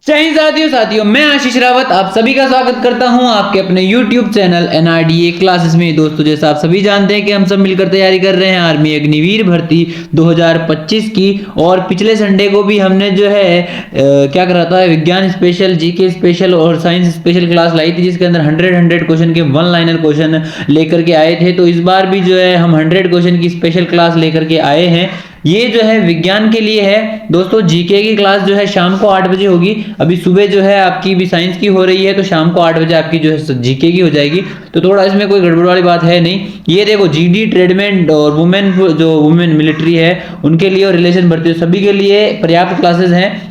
जय हिंद साथियों मैं आशीष रावत आप सभी का स्वागत करता हूं आपके अपने YouTube चैनल NRDA क्लासेस में। दोस्तों जैसा आप सभी जानते हैं कि हम सब मिलकर तैयारी कर रहे हैं आर्मी अग्निवीर भर्ती 2025 की। और पिछले संडे को भी हमने जो है क्या करा था, विज्ञान स्पेशल, जीके स्पेशल और साइंस स्पेशल क्लास लाई थी, जिसके अंदर 100 क्वेश्चन के वन लाइनर क्वेश्चन लेकर के आए थे। तो इस बार भी जो है हम 100 क्वेश्चन की स्पेशल क्लास लेकर के आए हैं। ये जो है विज्ञान के लिए है दोस्तों। जीके की क्लास जो है शाम को 8 बजे होगी। अभी सुबह जो है आपकी भी साइंस की हो रही है, तो शाम को 8 बजे आपकी जो है जीके की हो जाएगी। तो थोड़ा इसमें कोई गड़बड़ वाली बात है नहीं। ये देखो जीडी ट्रेडमेन और वुमेन, जो वुमेन मिलिट्री है उनके लिए और रिलेशन भर्ती सभी के लिए पर्याप्त क्लासेस हैं।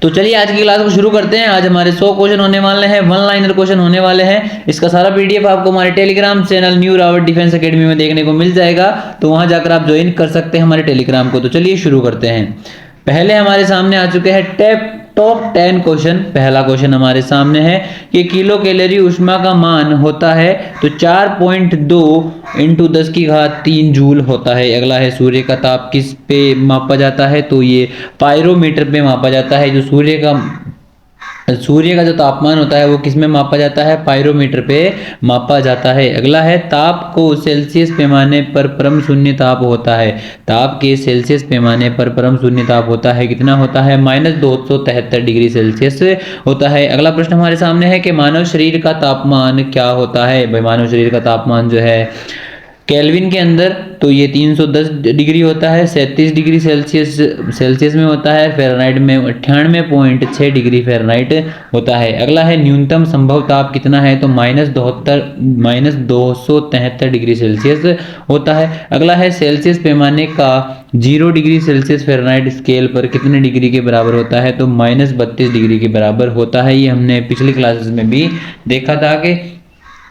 तो चलिए आज की क्लास को शुरू करते हैं। आज हमारे 100 क्वेश्चन होने वाले हैं, वन लाइनर क्वेश्चन होने वाले हैं। इसका सारा पीडीएफ आपको हमारे Telegram channel new Rawat defence academy में देखने को मिल जाएगा, तो वहां जाकर आप ज्वाइन कर सकते हैं हमारे टेलीग्राम को। तो चलिए शुरू करते हैं। पहले हमारे सामने आ चुके हैं टॉप 10 क्वेश्चन। पहला क्वेश्चन हमारे सामने है कि किलो कैलोरी ऊष्मा का मान होता है, तो 4.2 × 10³ जूल होता है। अगला है सूर्य का ताप किस पे मापा जाता है, तो ये पायरोमीटर पे मापा जाता है। जो सूर्य का जो तापमान होता है वो किस में मापा जाता है, पायरोमीटर पे मापा जाता है। अगला है ताप को सेल्सियस पैमाने पर परम शून्य ताप होता है। ताप के सेल्सियस पैमाने पर परम शून्य ताप होता है, कितना होता है, -273 डिग्री सेल्सियस होता है। अगला प्रश्न हमारे सामने है कि मानव शरीर का तापमान क्या होता है। भाई मानव शरीर का तापमान जो है केल्विन के अंदर तो ये 310 डिग्री होता है, 37 डिग्री सेल्सियस में होता है। फ़ारेनहाइट में 98.6 डिग्री फ़ारेनहाइट होता है। अगला है न्यूनतम संभव ताप कितना है, तो -273 डिग्री सेल्सियस होता है। अगला है सेल्सियस पैमाने का 0 डिग्री सेल्सियस फ़ारेनहाइट स्केल पर कितने डिग्री के बराबर होता है, तो -32 डिग्री के बराबर होता है। ये हमने पिछली क्लासेस में भी देखा था कि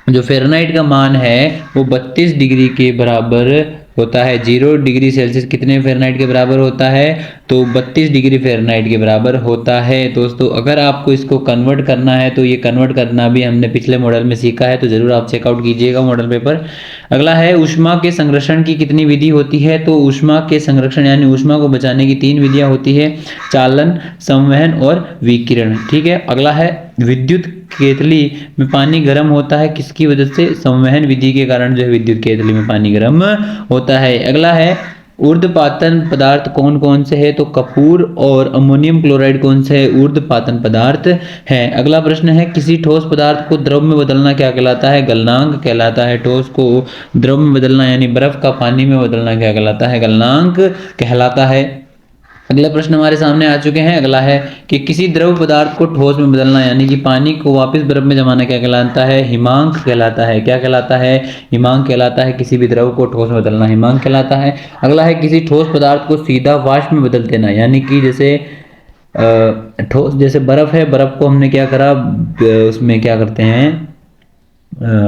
जो फ़ारेनहाइट का मान है वो 32 डिग्री के बराबर होता है। 0 डिग्री सेल्सियस कितने फ़ारेनहाइट के बराबर होता है, तो 32 डिग्री फ़ारेनहाइट के बराबर होता है। दोस्तों अगर आपको इसको कन्वर्ट करना है तो ये कन्वर्ट करना भी हमने पिछले मॉडल में सीखा है, तो ज़रूर आप चेकआउट कीजिएगा मॉडल पेपर। अगला है ऊष्मा के संरक्षण की कितनी विधि होती है, तो ऊष्मा के संरक्षण यानी ऊष्मा को बचाने की 3 विधियाँ होती है, चालन, संवहन और विकिरण। ठीक है। अगला है विद्युत केतली में पानी गर्म होता है किसकी वजह से, संवहन विधि के कारण जो है विद्युत केतली में पानी गर्म होता है। अगला है ऊर्ध्वपातन पदार्थ कौन कौन से है, तो कपूर और अमोनियम क्लोराइड कौन से है, ऊर्ध्वपातन पदार्थ है। अगला प्रश्न है किसी ठोस पदार्थ को द्रव में बदलना क्या कहलाता है, गलनांक कहलाता है। ठोस को द्रव में बदलना यानी बर्फ का पानी में बदलना क्या कहलाता है, गलनांक कहलाता है। अगला प्रश्न हमारे सामने आ चुके हैं। अगला है कि किसी द्रव पदार्थ को ठोस में बदलना यानी कि पानी को वापस बर्फ में जमाना क्या कहलाता है, हिमांक कहलाता है। क्या कहलाता है, हिमांक कहलाता है। किसी भी द्रव को ठोस में बदलना हिमांक कहलाता है। अगला है किसी ठोस पदार्थ को सीधा वाष्प में बदल देना यानी कि जैसे ठोस, जैसे बर्फ है, बर्फ को हमने क्या करा, उसमें क्या करते हैं,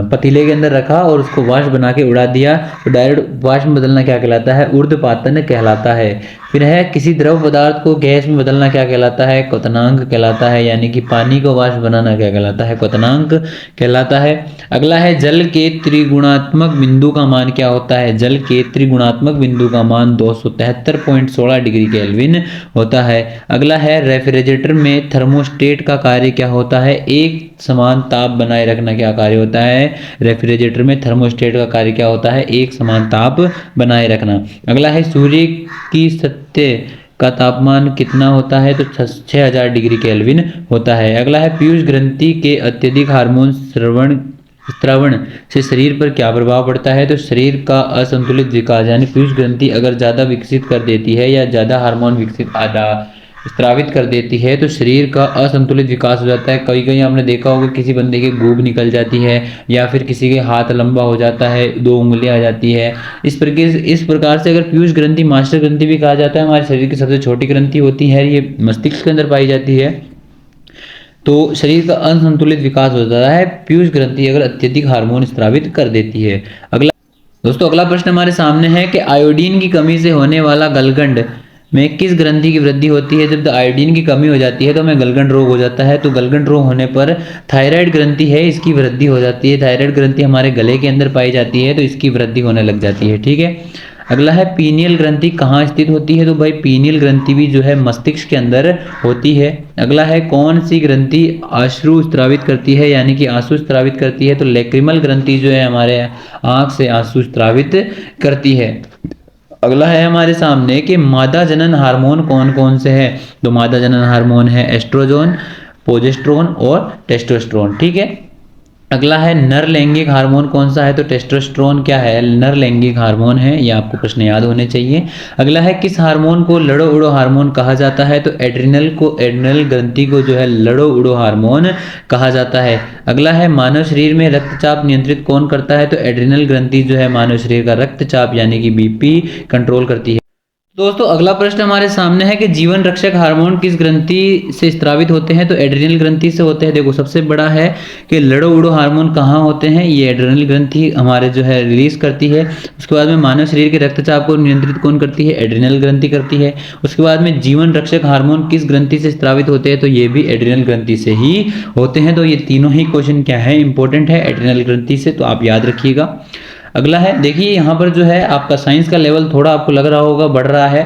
पतीले के अंदर रखा और उसको वाष्प बना के उड़ा दिया, तो डायरेक्ट वाष्प में बदलना क्या कहलाता है, ऊर्ध्वपातन कहलाता है। फिर है किसी द्रव पदार्थ को गैस में बदलना क्या कहलाता है, क्वथनांक कहलाता है। यानी कि पानी को वाष्प बनाना क्या कहलाता है, क्वथनांक कहलाता है। अगला है जल के त्रिगुणात्मक बिंदु का मान क्या होता है। जल के त्रिगुणात्मक बिंदु का मान 273.16 डिग्री केल्विन होता है। अगला है रेफ्रिजरेटर में थर्मोस्टेट का कार्य क्या होता है, एक समान ताप बनाए रखना क्या कार्य होता है। रेफ्रिजरेटर में थर्मोस्टेट का कार्य क्या होता है, एक समान ताप बनाए रखना। अगला है सूर्य की सतह का तापमान कितना होता है, तो 6000 डिग्री केल्विन होता है। अगला है पीयूष ग्रंथि के अत्यधिक हार्मोन स्त्रवण से शरीर पर क्या प्रभाव पड़ता है, तो शरीर का असंतुलित विकास यानी पीयूष ग्रंथि अगर ज़्यादा विकसित कर देती है या ज़्यादा हार्मोन विकसित आधा स्त्रावित कर देती है तो शरीर का असंतुलित विकास हो जाता है। कहीं कहीं आपने देखा होगा किसी बंदे की गूब निकल जाती है या फिर किसी के हाथ लंबा हो जाता है, 2 उंगलियां आ जाती है। इस प्रकार से अगर पीयूष ग्रंथि, मास्टर ग्रंथि भी कहा जाता है, हमारे शरीर की सबसे छोटी ग्रंथि होती है, ये मस्तिष्क के अंदर पाई जाती है। तो शरीर का असंतुलित विकास हो जाता है पीयूष ग्रंथि अगर अत्यधिक हार्मोन स्त्रावित कर देती है। अगला प्रश्न हमारे सामने है कि आयोडीन की कमी से होने वाला गलगंड में किस ग्रंथि की वृद्धि होती है। जब आयोडीन की कमी हो जाती है तो हमें गलगंड रोग हो जाता है। तो गलगंड रोग होने पर थायराइड ग्रंथि है, इसकी वृद्धि हो जाती है। थायराइड ग्रंथि हमारे गले के अंदर पाई जाती है, तो इसकी वृद्धि होने लग जाती है। ठीक है। अगला है पीनियल ग्रंथि कहाँ स्थित होती है, तो भाई पीनियल ग्रंथि भी जो है मस्तिष्क के अंदर होती है। अगला है कौन सी ग्रंथि अश्रु स्रावित करती है, यानी कि आंसू स्रावित करती है, तो लैक्रिमल ग्रंथि जो है हमारे आंख से आंसू स्रावित करती है। अगला है हमारे सामने कि मादा जनन हार्मोन कौन कौन से हैं, तो मादा जनन हार्मोन है एस्ट्रोजन, प्रोजेस्टेरोन और टेस्टोस्टेरोन, ठीक है। अगला है नर लैंगिक हार्मोन कौन सा है, तो टेस्टोस्टेरोन क्या है, नर लैंगिक हार्मोन है, ये आपको प्रश्न याद होने चाहिए। अगला है किस हार्मोन को लड़ो उड़ो हार्मोन कहा जाता है, तो एड्रिनल को, एड्रिनल ग्रंथि को जो है लड़ो उड़ो हार्मोन कहा जाता है। अगला है मानव शरीर में रक्तचाप नियंत्रित कौन करता है, तो एड्रिनल ग्रंथि जो है मानव शरीर का रक्तचाप यानी कि बीपी कंट्रोल करती है। दोस्तों अगला प्रश्न हमारे सामने है कि जीवन रक्षक हार्मोन किस ग्रंथि से स्रावित होते हैं, तो एड्रिनल ग्रंथि से होते हैं। देखो सबसे बड़ा है कि लड़ो उड़ो हार्मोन कहाँ होते हैं, ये एड्रिनल ग्रंथि हमारे जो है रिलीज करती है। उसके बाद में मानव शरीर के रक्तचाप को नियंत्रित कौन करती है, एड्रिनल ग्रंथि करती है। उसके बाद में जीवन रक्षक हार्मोन किस ग्रंथि से स्रावित होते हैं, तो ये भी एड्रिनल ग्रंथि से ही होते हैं। तो ये तीनों ही क्वेश्चन क्या है, इंपॉर्टेंट है एड्रिनल ग्रंथि से, तो आप याद रखिएगा। अगला है देखिए यहाँ पर जो है आपका साइंस का लेवल थोड़ा आपको लग रहा होगा बढ़ रहा है,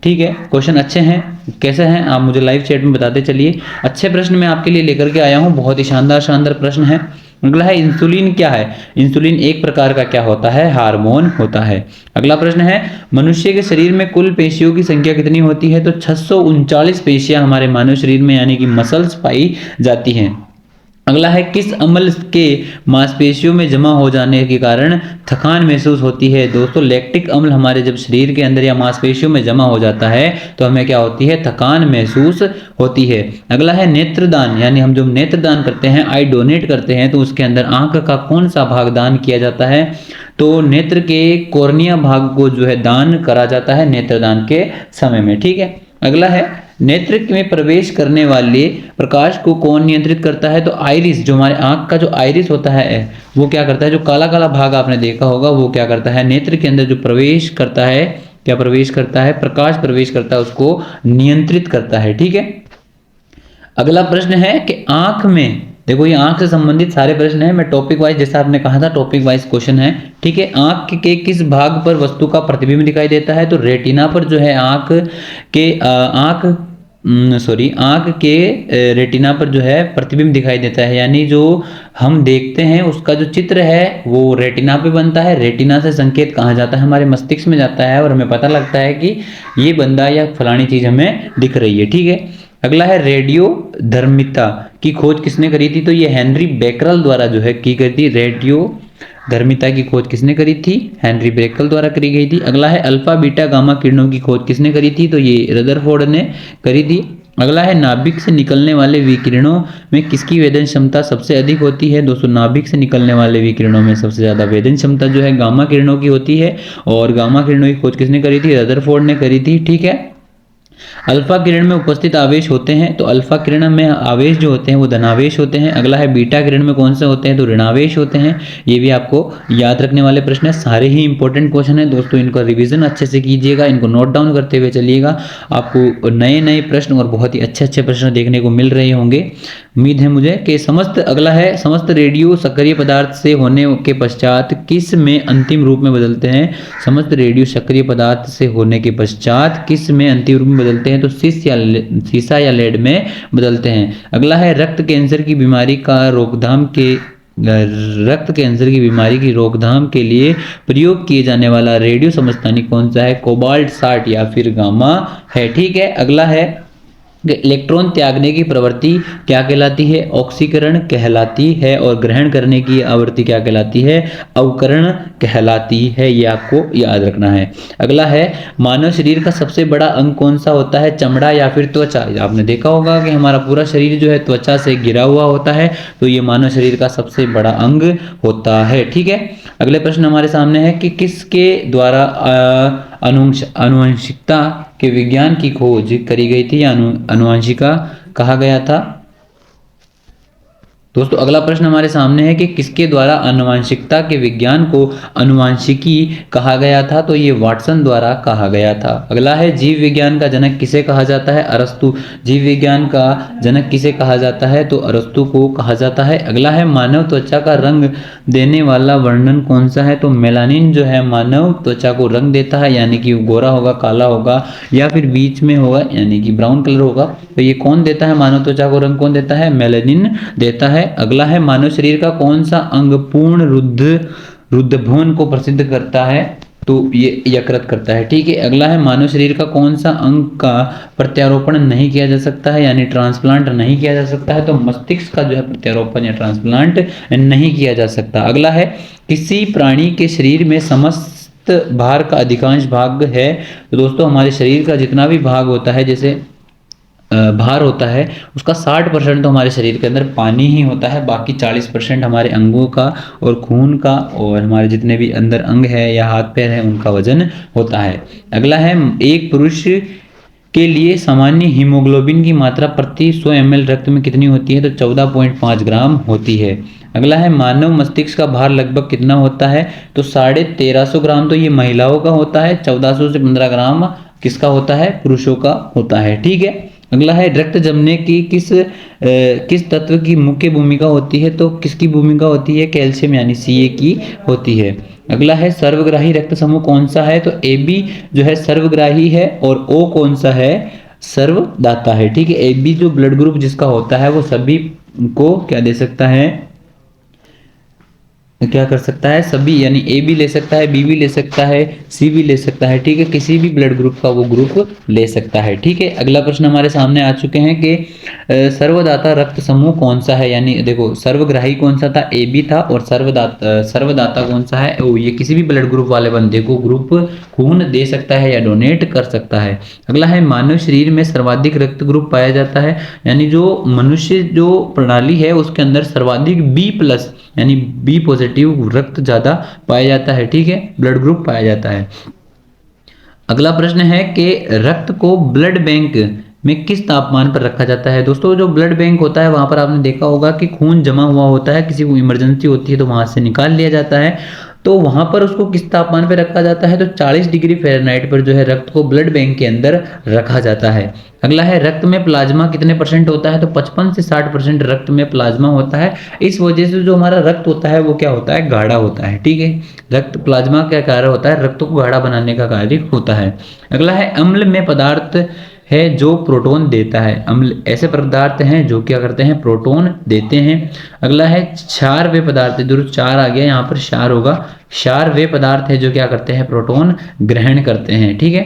ठीक है। क्वेश्चन अच्छे हैं, कैसे हैं आप मुझे लाइव चैट में बताते चलिए। अच्छे प्रश्न मैं आपके लिए लेकर के आया हूँ, बहुत ही शानदार शानदार प्रश्न है। अगला है इंसुलिन क्या है, इंसुलिन एक प्रकार का क्या होता है, हार्मोन होता है। अगला प्रश्न है मनुष्य के शरीर में कुल पेशियों की संख्या कितनी होती है, तो 639 पेशियां हमारे मानव शरीर में यानी कि मसल्स पाई जाती हैं। अगला है किस अम्ल के मांसपेशियों में जमा हो जाने के कारण थकान महसूस होती है, दोस्तों लैक्टिक अम्ल हमारे जब शरीर के अंदर या मांसपेशियों में जमा हो जाता है तो हमें क्या होती है, थकान महसूस होती है। अगला है नेत्रदान, यानी हम जब नेत्रदान करते हैं, आई डोनेट करते हैं, तो उसके अंदर आंख का कौन सा भाग दान किया जाता है, तो नेत्र के कोर्निया भाग को जो है दान करा जाता है नेत्रदान के समय में, ठीक है। अगला है नेत्र में प्रवेश करने वाले प्रकाश को कौन नियंत्रित करता है, तो आइरिस, जो हमारे आंख का जो आइरिस होता है वो क्या करता है, जो काला काला भाग आपने देखा होगा वो क्या करता है, नेत्र के अंदर जो प्रवेश करता है, क्या प्रवेश करता है, प्रकाश प्रवेश करता है, उसको नियंत्रित करता है, ठीक है। अगला प्रश्न है कि आंख में, देखो ये आंख से संबंधित सारे प्रश्न हैं, मैं टॉपिक वाइज जैसा आपने कहा था टॉपिक वाइज क्वेश्चन है, ठीक है। आंख के किस भाग पर वस्तु का प्रतिबिंब दिखाई देता है, तो रेटिना पर जो है आंख के रेटिना पर जो है प्रतिबिंब दिखाई देता है, यानी जो हम देखते हैं उसका जो चित्र है वो रेटिना पे बनता है। रेटिना से संकेत कहाँ जाता है, हमारे मस्तिष्क में जाता है और हमें पता लगता है कि ये बंदा या फलानी चीज हमें दिख रही है, ठीक है। अगला है रेडियो धर्मिता की खोज किसने करी थी, तो ये हेनरी बेकरल द्वारा जो है की गई थी। रेडियो धर्मिता की खोज किसने करी थी, हेनरी बेकरल द्वारा करी गई थी। अगला है अल्फा बीटा गामा किरणों की खोज किसने करी थी, तो ये रदरफोर्ड ने करी थी। अगला है नाभिक से निकलने वाले विकिरणों में किसकी वेदन क्षमता सबसे अधिक होती है, दोस्तों नाभिक से निकलने वाले विकिरणों में सबसे ज्यादा वेदन क्षमता जो है गामा किरणों की होती है, और गामा किरणों की खोज किसने करी थी, रदरफोर्ड ने करी थी, ठीक है। अल्फा किरण में उपस्थित आवेश होते हैं, तो अल्फा किरण में आवेश जो होते हैं वो धनावेश होते हैं। अगला है बीटा किरण में कौन से होते हैं, तो ऋणावेश होते हैं। ये भी आपको याद रखने वाले प्रश्न है, सारे ही इंपॉर्टेंट क्वेश्चन है दोस्तों, इनका रिवीजन अच्छे से कीजिएगा, इनको नोट डाउन करते हुए चलिएगा, आपको नए नए प्रश्न और बहुत ही अच्छे अच्छे प्रश्न देखने को मिल रहे होंगे, उम्मीद है मुझे कि समस्त। अगला है समस्त रेडियो सक्रिय पदार्थ से होने के पश्चात किस में अंतिम रूप में बदलते हैं, समस्त रेडियो सक्रिय पदार्थ से होने के पश्चात किस में अंतिम रूप में बदलते हैं, तो सीसा या लेड में बदलते हैं। अगला है रक्त कैंसर की बीमारी की रोकथाम के लिए प्रयोग किए जाने वाला रेडियो समस्थानिक कौन सा है, कोबाल्ट 60 या फिर गामा है, ठीक है। अगला है इलेक्ट्रॉन त्यागने की प्रवृत्ति क्या कहलाती है, ऑक्सीकरण कहलाती है, और ग्रहण करने की आवृत्ति क्या कहलाती है, अवकरण कहलाती है, ये आपको याद रखना है। अगला है मानव शरीर का सबसे बड़ा अंग कौन सा होता है, चमड़ा या फिर त्वचा। आपने देखा होगा कि हमारा पूरा शरीर जो है त्वचा से घिरा हुआ होता है, तो ये मानव शरीर का सबसे बड़ा अंग होता है, ठीक है। अगले प्रश्न हमारे सामने है कि किसके द्वारा आनुवंशिकता के विज्ञान की खोज करी गई थी, या अनुवंशिका कहा गया था, दोस्तों अगला प्रश्न हमारे सामने है कि किसके द्वारा आनुवंशिकता के विज्ञान को आनुवंशिकी कहा गया था, तो ये वाटसन द्वारा कहा गया था। अगला है जीव विज्ञान का जनक किसे कहा जाता है, अरस्तु। जीव विज्ञान का जनक किसे कहा जाता है, तो अरस्तु को कहा जाता है। अगला है मानव त्वचा का रंग देने वाला वर्णन कौन सा है, तो मेलानिन जो है मानव त्वचा को रंग देता है, यानी कि गोरा होगा, काला होगा या फिर बीच में होगा यानी कि ब्राउन कलर होगा। तो ये कौन देता है, मानव त्वचा को रंग कौन देता है, मेलानिन देता है। अगला है मानव शरीर का कौन सा अंग पूर्ण रुद्धभवन को प्रसिद्ध करता है, तो ये यकृत करता है। ठीक है। अगला है मानव शरीर का कौन सा अंग का प्रत्यारोपण नहीं किया जा सकता है, यानी ट्रांसप्लांट नहीं किया जा सकता है, तो मस्तिष्क का जो है प्रत्यारोपण या ट्रांसप्लांट नहीं किया जा सकता। अगला है किसी प्राणी के शरीर में समस्त भार का अधिकांश भाग है, तो दोस्तों हमारे शरीर का जितना भी भाग होता है, जैसे भार होता है, उसका 60% तो हमारे शरीर के अंदर पानी ही होता है, बाकी 40% हमारे अंगों का और खून का और हमारे जितने भी अंदर अंग है या हाथ पैर है उनका वजन होता है। अगला है एक पुरुष के लिए सामान्य हीमोग्लोबिन की मात्रा प्रति 100 ml रक्त में कितनी होती है, तो 14.5 ग्राम होती है। अगला है मानव मस्तिष्क का भार लगभग कितना होता है, तो 1350 ग्राम तो ये महिलाओं का होता है, 1400 से 15 ग्राम किसका होता है, पुरुषों का होता है। ठीक है। अगला है रक्त जमने की किस तत्व की मुख्य भूमिका होती है, तो किसकी भूमिका होती है, कैल्शियम यानी Ca की होती है। अगला है सर्वग्राही रक्त समूह कौन सा है, तो AB जो है सर्वग्राही है और O कौन सा है, सर्वदाता है। ठीक है। AB जो ब्लड ग्रुप जिसका होता है वो सभी को क्या दे सकता है, क्या कर सकता है, सभी यानी ए भी ले सकता है, बी भी ले सकता है, सी भी ले सकता है। ठीक है। किसी भी ब्लड ग्रुप का वो ग्रुप ले सकता है। ठीक है। अगला प्रश्न हमारे सामने आ चुके हैं कि सर्वदाता रक्त समूह कौन सा है, यानी देखो सर्वग्राही कौन सा था, ए बी था, और सर्वदाता कौन सा है, ओ ये किसी भी ब्लड ग्रुप वाले बंदे को ग्रुप खून दे सकता है या डोनेट कर सकता है। अगला है मानव शरीर में सर्वाधिक रक्त ग्रुप पाया जाता है, यानी जो मनुष्य जो प्रणाली है उसके अंदर सर्वाधिक B+ यानी बी पॉजिटिव रक्त ज्यादा पाया जाता है। ठीक है। ब्लड ग्रुप पाया जाता है। अगला प्रश्न है कि रक्त को ब्लड बैंक में किस तापमान पर रखा जाता है। दोस्तों जो ब्लड बैंक होता है वहां पर आपने देखा होगा कि खून जमा हुआ होता है, किसी को इमरजेंसी होती है तो वहां से निकाल लिया जाता है, तो वहां पर उसको किस तापमान पर रखा जाता है, तो 40 डिग्री फ़ारेनहाइट पर जो है रक्त को ब्लड बैंक के अंदर रखा जाता है। अगला है रक्त में प्लाज्मा कितने % होता है, तो 55 से 60% रक्त में प्लाज्मा होता है। इस वजह से जो हमारा रक्त होता है वो क्या होता है, गाढ़ा होता है। ठीक है। रक्त प्लाज्मा क्या कार्य होता है, रक्त को गाढ़ा बनाने का कार्य होता है। अगला है अम्ल में पदार्थ है जो प्रोटॉन देता है, अम्ल ऐसे पदार्थ हैं जो क्या करते हैं, प्रोटॉन देते हैं। अगला है क्षार वे पदार्थ, जो चार आ गया यहाँ पर क्षार होगा, क्षार वे पदार्थ है जो क्या करते हैं, प्रोटॉन ग्रहण करते हैं। ठीक है।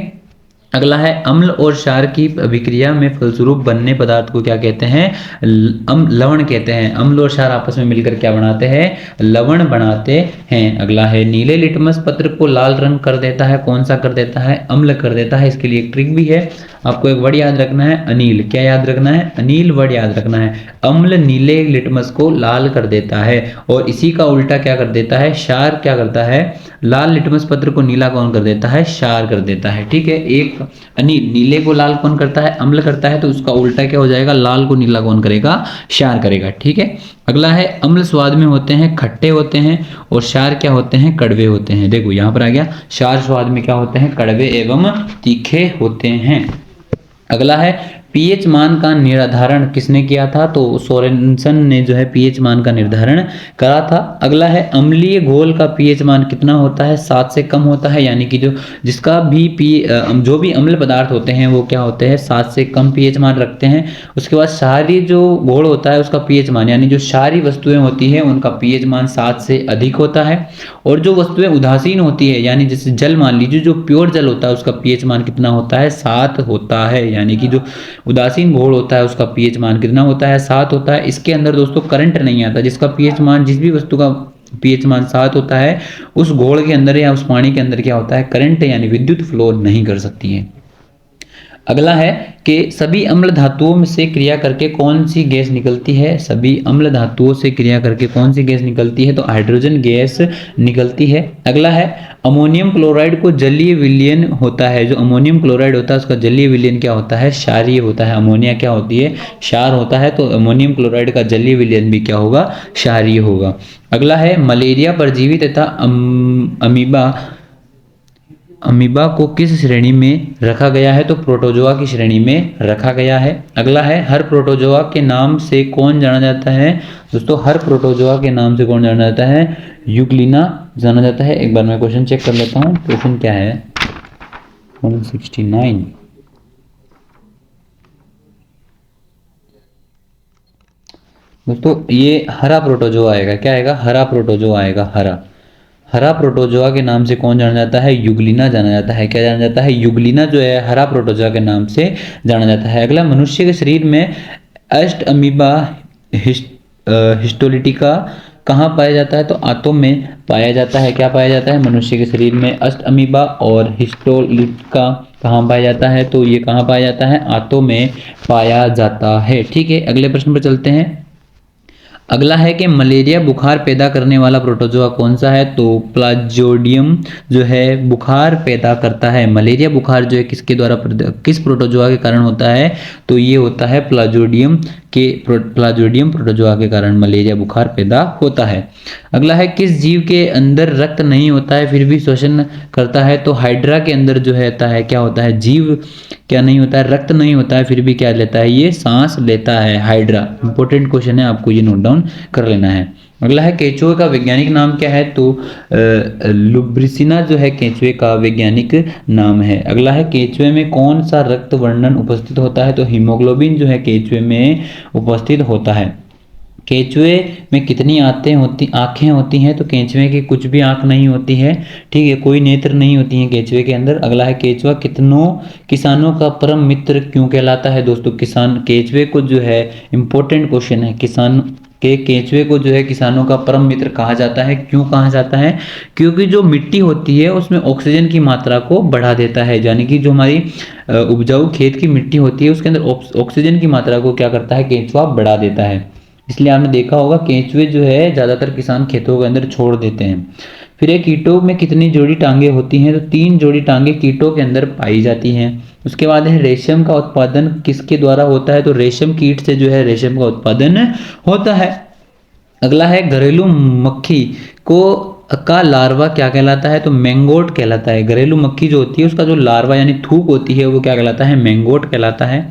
अगला है अम्ल और क्षार की अभिक्रिया में फलस्वरूप बनने पदार्थ को क्या कहते हैं, लवण कहते हैं। अम्ल और क्षार आपस में मिलकर क्या बनाते हैं, लवण बनाते हैं। अगला है नीले लिटमस पत्र को लाल रंग कर देता है, कौन सा कर देता है, अम्ल कर देता है। इसके लिए एक ट्रिक भी है, आपको एक वर्ड याद रखना है, अनील। क्या याद रखना है, अनील वर्ड याद रखना है। अम्ल नीले लिटमस को लाल कर देता है और इसी का उल्टा क्या कर देता है, क्षार क्या करता है, लाल लिटमस पत्र को नीला कौन कर देता है, क्षार कर देता है। ठीक है। एक अनील नीले को लाल कौन करता है, अम्ल करता है, तो उसका उल्टा क्या हो जाएगा, लाल को नीला कौन करेगा, क्षार करेगा। ठीक है। अगला है अम्ल स्वाद में होते हैं, खट्टे होते हैं, और क्षार क्या होते हैं, कड़वे होते हैं। देखो यहाँ पर आ गया, क्षार स्वाद में क्या होते हैं, कड़वे एवं तीखे होते हैं। अगला है पीएच मान का निर्धारण किसने किया था, तो सोरेनसन ने जो है पीएच मान का निर्धारण करा था। अगला है अम्लीय घोल का पीएच मान कितना होता है, 7 से कम होता है, यानी कि जिसका भी जो भी अम्ल पदार्थ होते हैं वो क्या होते हैं, 7 से कम पीएच मान रखते हैं। उसके बाद क्षारीय जो घोल होता है उसका पीएच मान, यानी जो क्षारीय वस्तुएं होती है उनका पीएच मान 7 से अधिक होता है। और जो वस्तुएं उदासीन होती है, यानी जैसे जल मान लीजिए, जो प्योर जल होता है उसका पीएच मान कितना होता है, 7 होता है। यानी कि जो उदासीन घोल होता है उसका पीएच मान कितना होता है, 7 होता है। इसके अंदर दोस्तों करंट नहीं आता, जिसका पीएच मान, जिस भी वस्तु का पीएच मान 7 होता है उस घोल के अंदर या उस पानी के अंदर क्या होता है, करंट यानी विद्युत फ्लो नहीं कर सकती है। अगला है कि सभी अम्ल धातुओं में से क्रिया करके कौन सी गैस निकलती है। सभी अम्ल धातुओं से क्रिया करके कौन सी गैस निकलती है, तो हाइड्रोजन गैस निकलती है। अगला है अमोनियम क्लोराइड को जलीय विलयन होता है, जो अमोनियम क्लोराइड होता है उसका जलीय विलयन क्या होता है, क्षारीय होता है। अमोनिया क्या होती है, क्षार होता है, तो अमोनियम क्लोराइड का जलीय विलयन भी क्या होगा, क्षारीय होगा। अगला है मलेरिया परजीवी तथा अमीबा को किस श्रेणी में रखा गया है, तो प्रोटोजोआ की श्रेणी में रखा गया है। अगला है हर प्रोटोजोआ के नाम से कौन जाना जाता है। दोस्तों हर प्रोटोजोआ के नाम से कौन जाना जाता है, यूग्लिना जाना जाता है। एक बार मैं क्वेश्चन चेक कर लेता हूँ, क्वेश्चन क्या है 169। दोस्तों ये हरा प्रोटोजोआ आएगा, क्या आएगा, हरा प्रोटोजोआ आएगा। हरा प्रोटोजोआ के नाम से कौन जाना जाता है, यूग्लिना जाना जाता है। क्या जाना जाता है, यूग्लिना जो है हरा प्रोटोजोआ के नाम से जाना जाता है। अगला मनुष्य के शरीर में एस्ट अमीबा हिस्टोलिटिका कहाँ पाया जाता है, तो आंतों में पाया जाता है। क्या पाया जाता है, मनुष्य के शरीर में अस्ट अमीबा और हिस्टोलिटिका कहाँ पाया जाता है, तो ये कहाँ पाया जाता है, आंतों में पाया जाता है। ठीक है, अगले प्रश्न पर चलते हैं। अगला है कि मलेरिया बुखार पैदा करने वाला प्रोटोजोआ कौन सा है, तो प्लाज्योडियम जो है बुखार पैदा करता है। मलेरिया बुखार जो है किसके द्वारा, किस प्रोटोजोआ के कारण होता है, तो ये होता है प्लाज्योडियम प्रोटोजोआ के कारण मलेरिया बुखार पैदा होता है। अगला है किस जीव के अंदर रक्त नहीं होता है फिर भी श्वसन करता है, तो हाइड्रा के अंदर जो है क्या होता है, जीव क्या नहीं होता है, रक्त नहीं होता है फिर भी क्या लेता है, ये सांस लेता है। हाइड्रा इंपॉर्टेंट क्वेश्चन है, आपको ये नोट डाउन कर लेना है। अगला है केंचुए का वैज्ञानिक नाम क्या है, तो लुब्रिसिना जो है केंचुए का वैज्ञानिक नाम है। अगला है केंचुए में कौन सा रक्त वर्णन उपस्थित होता है, तो हीमोग्लोबिन जो है केंचुए में उपस्थित होता है। केंचुए में कितनी आंखें होती हैं, तो केंचुए की कुछ भी आंख नहीं होती है। ठीक है, कोई नेत्र नहीं होती है केंचुए के अंदर। अगला है केंचुआ किसानों का परम मित्र क्यों कहलाता है। दोस्तों केंचुए को जो है इंपॉर्टेंट क्वेश्चन है, केंचुए को जो है किसानों का परम मित्र कहा जाता है। क्यों कहा जाता है, क्योंकि जो मिट्टी होती है उसमें ऑक्सीजन की मात्रा को बढ़ा देता है, यानी कि जो हमारी उपजाऊ खेत की मिट्टी होती है उसके अंदर ऑक्सीजन की मात्रा को क्या करता है, केंचुआ बढ़ा देता है। इसलिए आपने देखा होगा केंचुए जो है ज्यादातर किसान खेतों के अंदर छोड़ देते हैं। फिर एक कीटों में कितनी जोड़ी टांगे होती हैं, तो 3 जोड़ी टांगे कीटों के अंदर पाई जाती हैं। उसके बाद है रेशम का उत्पादन किसके द्वारा होता है, तो रेशम कीट से जो है रेशम का उत्पादन होता है। अगला है घरेलू मक्खी का लार्वा क्या कहलाता है, तो मैंगोट कहलाता है। घरेलू मक्खी जो होती है उसका जो लार्वा यानी थूक होती है वो क्या कहलाता है, मैंगोट कहलाता है।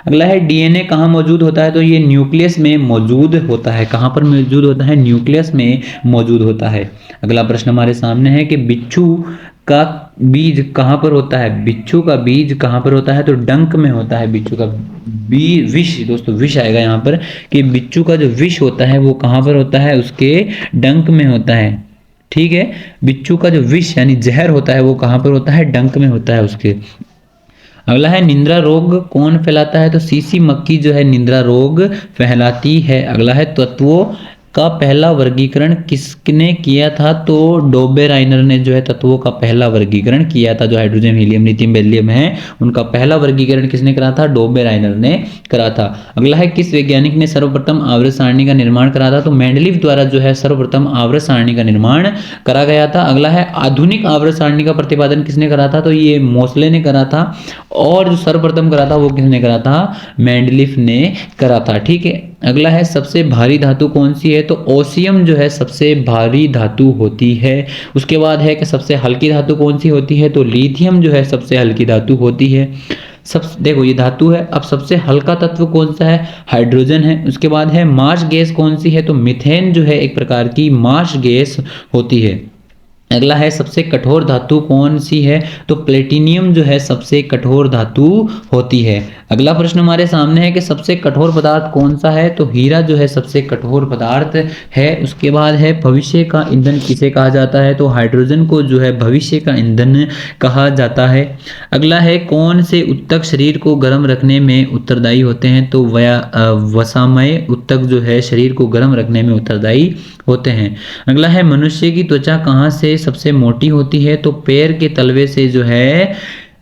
अगला है डीएनए कहाँ मौजूद होता है, तो ये न्यूक्लियस में मौजूद होता है। कहाँ पर मौजूद होता है, न्यूक्लियस में मौजूद होता है। अगला प्रश्न हमारे सामने है कि बिच्छू का बीज कहाँ पर होता है, बिच्छू का बीज कहाँ पर होता है, तो डंक में होता है। बिच्छू का बीज विष, दोस्तों विष आएगा यहाँ पर, कि बिच्छू का जो विष होता है वो कहाँ पर होता है, उसके डंक में होता है। ठीक है, बिच्छू का जो विष यानी जहर होता है वो कहाँ पर होता है, डंक में होता है उसके। अगला है निंद्रा रोग कौन फैलाता है, तो सीसी मक्खी जो है निंद्रा रोग फैलाती है। अगला है तत्वों का पहला वर्गीकरण किसने किया था, तो डोबेराइनर ने जो है तत्वों का पहला वर्गीकरण किया था। जो हाइड्रोजन हीलियम लिथियम बेरिलियम है उनका पहला वर्गीकरण किसने करा था, डोबेराइनर ने करा था। अगला है किस वैज्ञानिक ने सर्वप्रथम आवर्त सारणी का निर्माण करा था, तो मेंडलीव द्वारा जो है सर्वप्रथम आवर्त सारणी का निर्माण करा गया था। अगला है आधुनिक आवर्त सारणी का प्रतिपादन किसने करा था, तो ये मोसले ने करा था। और जो सर्वप्रथम करा था वो किसने करा था, मेंडलीव ने करा था। ठीक है, अगला है सबसे भारी धातु कौन सी है, तो ओसियम जो है सबसे भारी धातु होती है। उसके बाद है कि सबसे हल्की धातु कौन सी होती है, तो लिथियम जो है सबसे हल्की धातु होती है। देखो ये धातु है। अब सबसे हल्का तत्व कौन सा है, हाइड्रोजन है। उसके बाद है मार्श गैस कौन सी है, तो मीथेन जो है एक प्रकार की मार्श गैस होती है। अगला है सबसे कठोर धातु कौन सी है, तो प्लेटिनियम जो है सबसे कठोर धातु होती है। अगला प्रश्न हमारे सामने है कि सबसे कठोर पदार्थ कौन सा है, तो हीरा जो है सबसे कठोर पदार्थ है। उसके बाद है भविष्य का ईंधन किसे कहा जाता है, तो हाइड्रोजन को जो है भविष्य का ईंधन कहा जाता है। अगला है कौन से उत्तक शरीर को गर्म रखने में उत्तरदायी होते हैं, तो वसामय उत्तक जो है शरीर को गर्म रखने में उत्तरदायी होते हैं। अगला है मनुष्य की त्वचा कहाँ से सबसे मोटी होती है, तो पैर के तलवे से जो है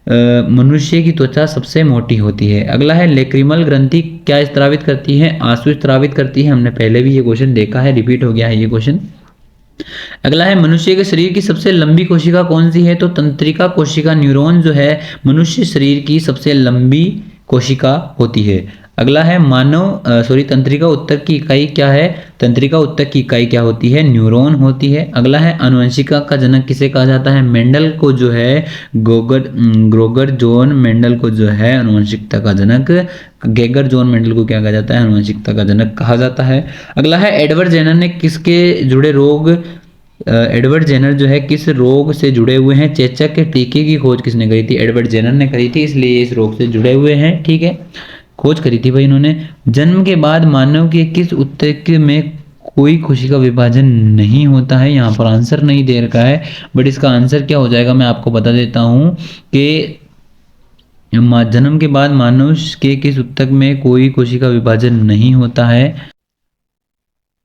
मनुष्य की त्वचा सबसे मोटी होती है? अगला है लेक्रिमल ग्रंथि क्या स्रावित करती है? आंसू स्रावित करती है। हमने पहले भी ये क्वेश्चन देखा है, रिपीट हो गया है ये क्वेश्चन। अगला है मनुष्य के शरीर की सबसे लंबी कोशिका कौन सी है? तो तंत्रिका कोशिका, न्यूरॉन जो है मनुष्य शरीर की सबसे लंबी कोशिका होती है। अगला है तंत्रिका उत्तक की इकाई क्या है? तंत्रिका उत्तक की इकाई क्या होती है? न्यूरॉन होती है। अगला है आनुवंशिकता का जनक किसे कहा जाता है? मेंडल को जो है ग्रोगर जॉन मेंडल को जो है आनुवंशिकता का जनक, गेगर जॉन मेंडल को क्या कहा जाता है? आनुवंशिकता का जनक कहा जाता है। अगला है एडवर्ड जेनर ने किसके जुड़े रोग एडवर्ड जेनर जो है किस रोग से जुड़े हुए हैं? चेचक के टीके की खोज किसने करी थी? एडवर्ड जेनर ने करी थी, इसलिए इस रोग से जुड़े हुए हैं। ठीक है, खोज करी थी भाई इन्होंने। जन्म के बाद मानव के किस उत्तक में कोई कोशिका विभाजन नहीं होता है? यहाँ पर आंसर नहीं दे रखा है, बट इसका आंसर क्या हो जाएगा मैं आपको बता देता हूँ कि जन्म के बाद मानव के किस उत्तक में कोई कोशिका विभाजन नहीं होता है।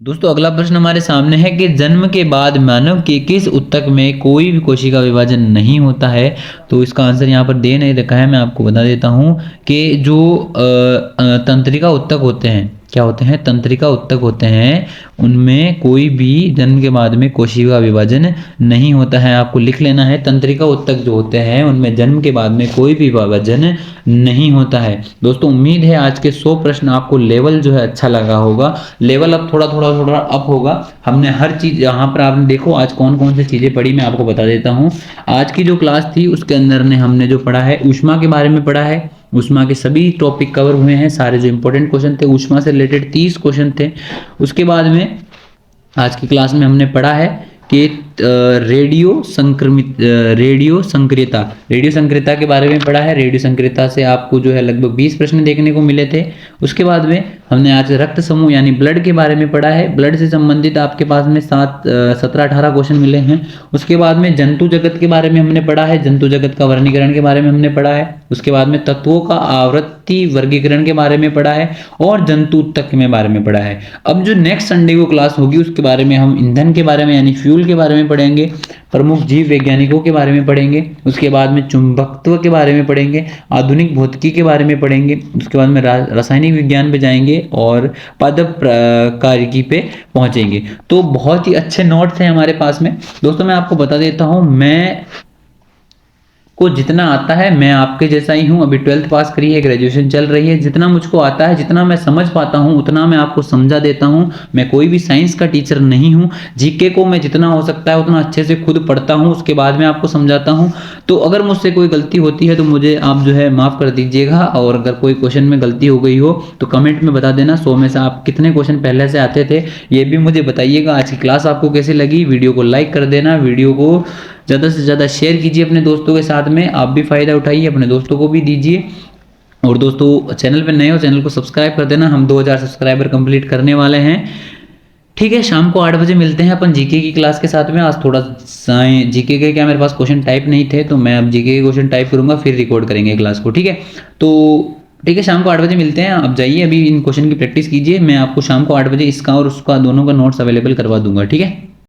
दोस्तों अगला प्रश्न हमारे सामने है कि जन्म के बाद मानव के किस उत्तक में कोई भी कोशिका विभाजन नहीं होता है? तो इसका आंसर यहाँ पर दे नहीं रखा है, मैं आपको बता देता हूँ कि जो तंत्रिका उत्तक होते हैं, क्या होते हैं? तंत्रिका उत्तक होते हैं, उनमें कोई भी जन्म के बाद में कोशिका विभाजन नहीं होता है। आपको लिख लेना है, तंत्रिका उत्तक जो होते हैं उनमें जन्म के बाद में कोई भी विभाजन नहीं होता है। दोस्तों उम्मीद है आज के 100 प्रश्न आपको लेवल जो है अच्छा लगा होगा। लेवल अब थोड़ा अप होगा। हमने हर चीज यहाँ पर आपने देखो आज कौन कौन सी चीजें पढ़ी, मैं आपको बता देता हूँ। आज की जो क्लास थी उसके अंदर हमने जो पढ़ा है ऊष्मा के बारे में पढ़ा है। ऊष्मा के सभी टॉपिक कवर हुए हैं, सारे जो इंपॉर्टेंट क्वेश्चन थे ऊष्मा से रिलेटेड 30 क्वेश्चन थे। उसके बाद में आज की क्लास में हमने पढ़ा है कि रेडियो संक्रियता के बारे में पढ़ा है। रेडियो संक्रियता से आपको जो है लगभग 20 प्रश्न देखने को मिले थे। उसके बाद में हमने आज रक्त समूह यानी ब्लड के बारे में पढ़ा है। ब्लड से संबंधित आपके पास में 17-18 क्वेश्चन मिले हैं। उसके बाद में जंतु जगत के बारे में हमने पढ़ा है, जंतु जगत का वर्गीकरण के बारे में हमने पढ़ा है। उसके बाद में तत्वों का आवृत्ति वर्गीकरण के बारे में पढ़ा है और जंतु उत्तक के बारे में पढ़ा है। अब जो नेक्स्ट संडे को क्लास होगी उसके बारे में हम ईंधन के बारे में यानी फ्यूल के बारे में पढ़ेंगे, प्रमुख जीव वैज्ञानिकों के बारे में पढ़ेंगे। उसके बाद में चुंबकत्व के बारे में पढ़ेंगे, आधुनिक भौतिकी के बारे में पढ़ेंगे। उसके बाद में रासायनिक विज्ञान पे जाएंगे और पादप प्रकारिकी पे पहुंचेंगे। तो बहुत ही अच्छे नोट्स हैं हमारे पास में। दोस्तों मैं आपको बता देता हूं, मैं को जितना आता है मैं आपके जैसा ही हूँ। अभी 12th पास करी है, ग्रेजुएशन चल रही है। जितना मुझको आता है, जितना मैं समझ पाता हूँ उतना मैं आपको समझा देता हूँ। मैं कोई भी साइंस का टीचर नहीं हूँ। जीके को मैं जितना हो सकता है उतना अच्छे से खुद पढ़ता हूँ, उसके बाद में आपको समझाता हूँ। तो अगर मुझसे कोई गलती होती है तो मुझे आप जो है माफ़ कर दीजिएगा, और अगर कोई क्वेश्चन में गलती हो गई हो तो कमेंट में बता देना। 100 में से आप कितने क्वेश्चन पहले से आते थे ये भी मुझे बताइएगा। आज की क्लास आपको कैसी लगी? वीडियो को लाइक कर देना, वीडियो को ज़्यादा से ज़्यादा शेयर कीजिए अपने दोस्तों के साथ में। आप भी फ़ायदा उठाइए, अपने दोस्तों को भी दीजिए। और दोस्तों चैनल पे नए हो चैनल को सब्सक्राइब कर देना। हम 2000 सब्सक्राइबर कंप्लीट करने वाले हैं। ठीक है, शाम को 8 बजे मिलते हैं अपन जीके की क्लास के साथ में। आज थोड़ा जीके के क्या मेरे पास क्वेश्चन टाइप नहीं थे, तो मैं अब जीके के क्वेश्चन टाइप करूंगा, फिर रिकॉर्ड करेंगे क्लास को। ठीक है, तो ठीक है, शाम को 8 बजे मिलते हैं। आप जाइए अभी इन क्वेश्चन की प्रैक्टिस कीजिए। मैं आपको शाम को 8 बजे इसका और उसका दोनों का नोट्स अवेलेबल करवा दूंगा। ठीक है।